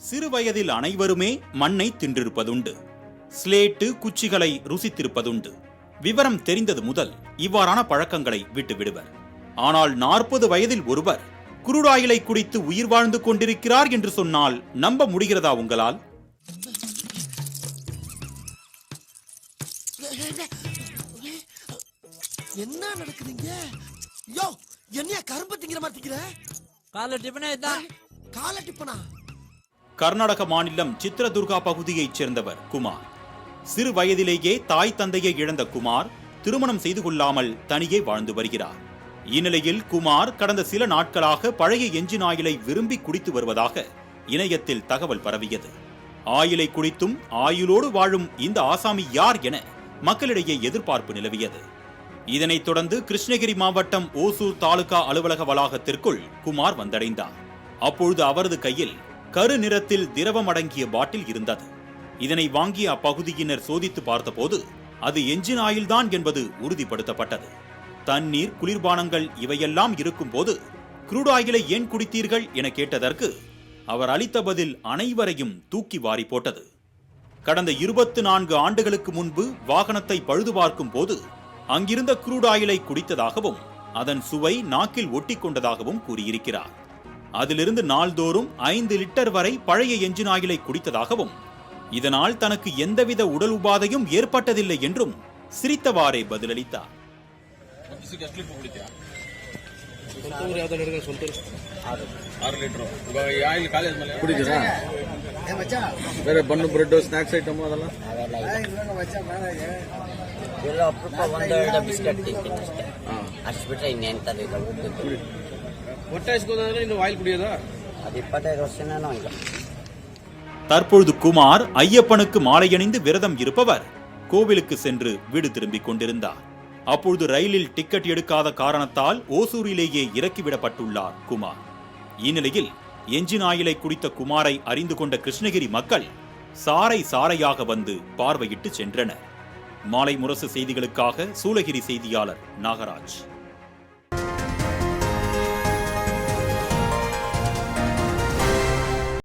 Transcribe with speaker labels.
Speaker 1: சிறு வயதில் அனைவருமே மண்ணை தின்றிருப்பதுண்டு. ஸ்லேட்டு குச்சிகளை ருசித்திருப்பதுண்டு. விவரம் தெரிந்தது முதல் இவ்வாறான பழக்கங்களை விட்டு விடுவர். ஆனால் 40 வயதில் ஒருவர் குருடாயிலை குடித்து உயிர் வாழ்ந்து கொண்டிருக்கிறார் என்று சொன்னால் நம்ப முடிகிறதா உங்களால்?
Speaker 2: என்ன நடக்குதுங்க? யோ, என்னைய கரும்பு திங்கிற மாதிரி திங்கிற?
Speaker 3: காலை டிபனே இதான்.
Speaker 2: காலை டிபனா?
Speaker 1: கர்நாடக மாநிலம் சித்ரதுர்கா பகுதியைச் சேர்ந்தவர் குமார். சிறு வயதிலேயே தாய் தந்தையை இழந்த குமார் திருமணம் செய்து கொள்ளாமல் தனியே வாழ்ந்து வருகிறார். இந்நிலையில் குமார் கடந்த சில நாட்களாக பழைய எஞ்சின் ஆயிலை விரும்பி குடித்து வருவதாக இணையத்தில் தகவல் பரவியது. ஆயிலை குடித்தும் ஆயுளோடு வாழும் இந்த ஆசாமி யார் என மக்களிடையே எதிர்பார்ப்பு நிலவியது. இதனைத் தொடர்ந்து கிருஷ்ணகிரி மாவட்டம் ஓசூர் தாலுகா அலுவலக வளாகத்திற்குள் குமார் வந்தடைந்தார். அப்பொழுது அவரது கையில் கரு நிறத்தில் திரவம் அடங்கிய பாட்டில் இருந்தது. இதனை வாங்கிய அப்பகுதியினர் சோதித்து பார்த்தபோது அது எஞ்சின் ஆயில்தான் என்பது உறுதிப்படுத்தப்பட்டது. தண்ணீர், குளிர்பானங்கள் இவையெல்லாம் இருக்கும் போது குரூட் ஆயிலை ஏன் குடித்தீர்கள் என கேட்டதற்கு அவர் அளித்த பதில் அனைவரையும் தூக்கி வாரி போட்டது. கடந்த 24 ஆண்டுகளுக்கு முன்பு வாகனத்தை பழுது பார்க்கும் போது அங்கிருந்த குரூட் ஆயிலை குடித்ததாகவும் அதன் சுவை நாக்கில் ஒட்டி கொண்டதாகவும் கூறியிருக்கிறார். அதிலிருந்து நாள்தோறும் 5 லிட்டர் வரை பழைய எஞ்சின் ஆயிலை குடித்ததாகவும் இதனால் தனக்கு எந்தவித உடல் உபாதையும் ஏற்பட்டதில்லை என்றும் சிரித்தவாறே பதிலளித்தார். தற்பொழுது குமார் ஐயப்பனுக்கு மாலையணிந்து விரதம் இருப்பவர் கோவிலுக்கு சென்று வீடு திரும்பிக் கொண்டிருந்தார். அப்பொழுது ரயிலில் டிக்கெட் எடுக்காத காரணத்தால் ஓசூரிலேயே இறக்கிவிடப்பட்டுள்ளார் குமார். இந்நிலையில் எஞ்சின் ஆயிலை குடித்த குமாரை அறிந்து கொண்ட கிருஷ்ணகிரி மக்கள் சாறை சாறையாக வந்து பார்வையிட்டு சென்றனர். மாலை முரசு செய்திகளுக்காக சூளகிரி செய்தியாளர் நாகராஜ்.